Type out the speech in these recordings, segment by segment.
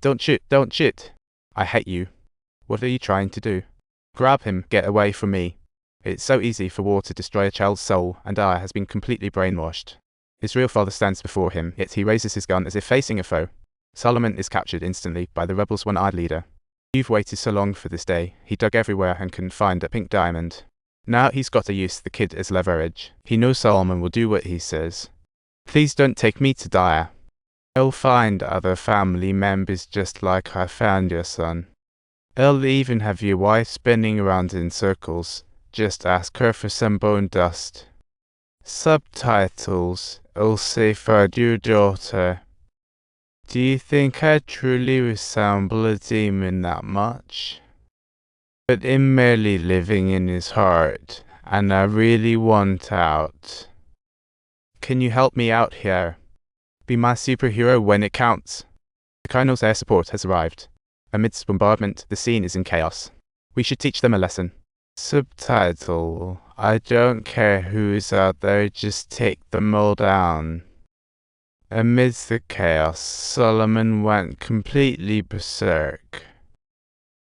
Don't shoot, don't shoot. I hate you. What are you trying to do? Grab him, get away from me. It's so easy for war to destroy a child's soul, and Dyer has been completely brainwashed. His real father stands before him, yet he raises his gun as if facing a foe. Solomon is captured instantly by the rebels' one-eyed leader. You've waited so long for this day. He dug everywhere and couldn't find a pink diamond. Now he's got to use the kid as leverage. He knows Solomon will do what he says. Please don't take me to Dyer. I'll find other family members just like I found your son. I'll even have your wife spinning around in circles. Just ask her for some bone dust. Subtitles. I'll safeguard your daughter. Do you think I truly resemble a demon that much? But I'm merely living in his heart, and I really want out. Can you help me out here? Be my superhero when it counts. The Colonel's air support has arrived. Amidst bombardment, the scene is in chaos. We should teach them a lesson. Subtitle. I don't care who is out there, just take them all down. Amidst the chaos, Solomon went completely berserk.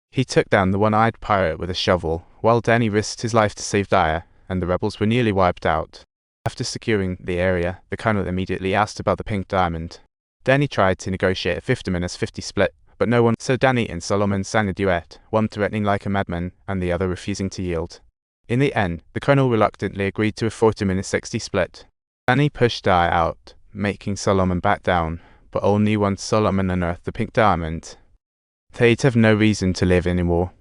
He took down the one-eyed pirate with a shovel, while Danny risked his life to save Dyer, and the rebels were nearly wiped out. After securing the area, the Colonel immediately asked about the pink diamond. Danny tried to negotiate a 50-50 split, but no one, so Danny and Solomon sang a duet, one threatening like a madman, and the other refusing to yield. In the end, the Colonel reluctantly agreed to a 40-60 split. Danny pushed Dyer out, making Solomon back down, but only once Solomon unearthed the pink diamond. They'd have no reason to live anymore.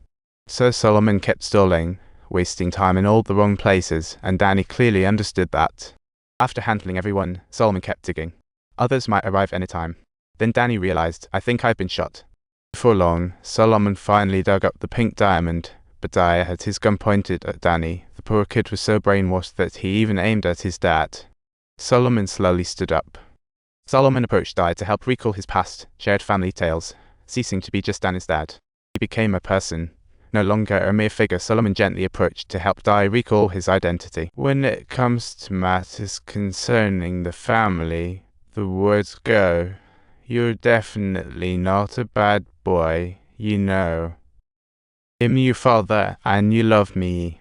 So Solomon kept stalling, wasting time in all the wrong places, and Danny clearly understood that. After handling everyone, Solomon kept digging. Others might arrive anytime. Then Danny realized, I think I've been shot. Before long, Solomon finally dug up the pink diamond, but Dyer had his gun pointed at Danny. The poor kid was so brainwashed that he even aimed at his dad. Solomon slowly stood up. Solomon approached Dyer to help recall his past, shared family tales, ceasing to be just Danny's dad. He became a person, no longer a mere figure. Solomon gently approached to help Dyer recall his identity. When it comes to matters concerning the family, the words go, you're definitely not a bad boy, you know. I'm your father, and you love me.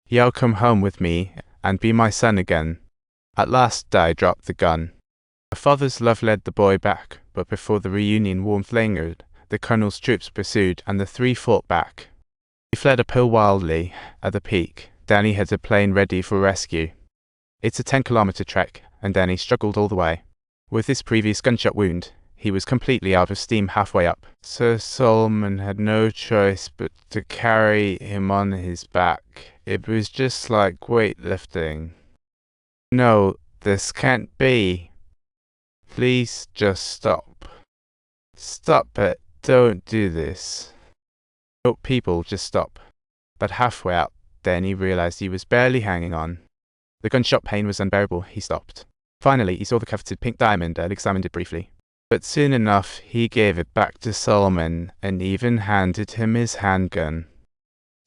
You'll come home with me, and be my son again. At last Dyer dropped the gun. A father's love led the boy back, but before the reunion warmth lingered, the Colonel's troops pursued, and the three fought back. He fled uphill wildly. At the peak, Danny had a plane ready for rescue. It's a 10-kilometer trek, and Danny struggled all the way. With his previous gunshot wound, he was completely out of steam halfway up. So Solomon had no choice but to carry him on his back. It was just like weightlifting. No, this can't be. Please just stop. Stop it. Don't do this. Oh, people, just stop. But halfway out, Danny realized he was barely hanging on. The gunshot pain was unbearable. He stopped. Finally, he saw the coveted pink diamond and examined it briefly. But soon enough, he gave it back to Solomon and even handed him his handgun.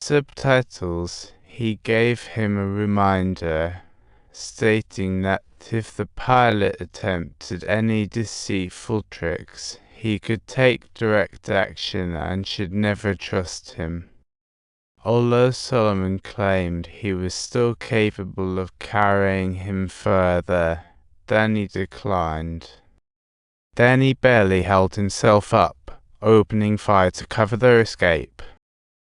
Subtitles. He gave him a reminder, stating that if the pilot attempted any deceitful tricks, he could take direct action and should never trust him. Although Solomon claimed he was still capable of carrying him further, Danny declined. Danny barely held himself up, opening fire to cover their escape.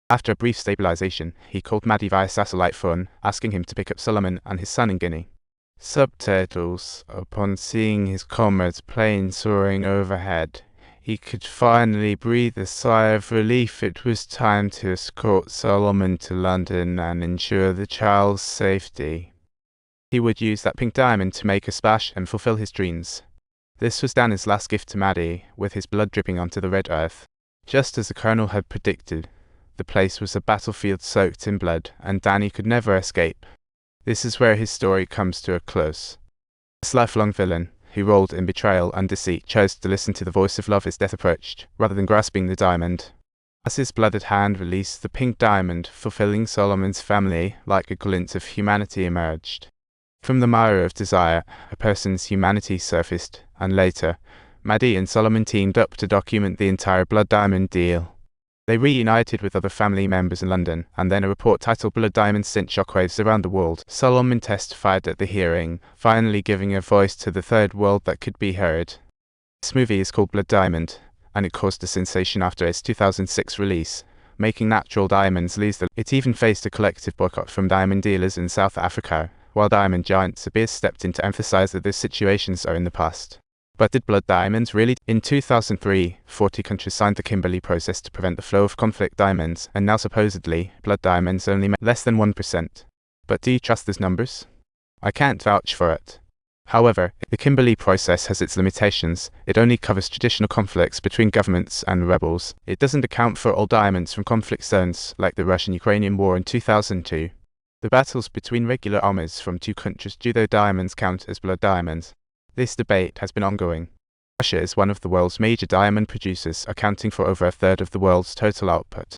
After a brief stabilization, he called Maddie via satellite phone, asking him to pick up Solomon and his son in Guinea. Subtitles. Upon seeing his comrade's plane soaring overhead, he could finally breathe a sigh of relief. It was time to escort Solomon to London and ensure the child's safety. He would use that pink diamond to make a splash and fulfill his dreams. This was Danny's last gift to Maddie, with his blood dripping onto the red earth. Just as the Colonel had predicted, the place was a battlefield soaked in blood, and Danny could never escape. This is where his story comes to a close. This lifelong villain, who rolled in betrayal and deceit, chose to listen to the voice of love as death approached, rather than grasping the diamond. As his blooded hand released the pink diamond, fulfilling Solomon's family, like a glint of humanity emerged. From the mire of desire, a person's humanity surfaced, and later, Maddie and Solomon teamed up to document the entire Blood Diamond deal. They reunited with other family members in London, and then a report titled Blood Diamonds sent shockwaves around the world. Solomon testified at the hearing, finally giving a voice to the third world that could be heard. This movie is called Blood Diamond, and it caused a sensation after its 2006 release, making natural diamonds lose It even faced a collective boycott from diamond dealers in South Africa, while diamond giant De Beers stepped in to emphasize that those situations are in the past. But did blood diamonds really? In 2003, 40 countries signed the Kimberley Process to prevent the flow of conflict diamonds, and now supposedly, blood diamonds only make less than 1%. But do you trust these numbers? I can't vouch for it. However, the Kimberley Process has its limitations. It only covers traditional conflicts between governments and rebels. It doesn't account for all diamonds from conflict zones, like the Russian-Ukrainian war in 2002. The battles between regular armies from two countries, do those diamonds count as blood diamonds? This debate has been ongoing. Russia is one of the world's major diamond producers, accounting for over a third of the world's total output.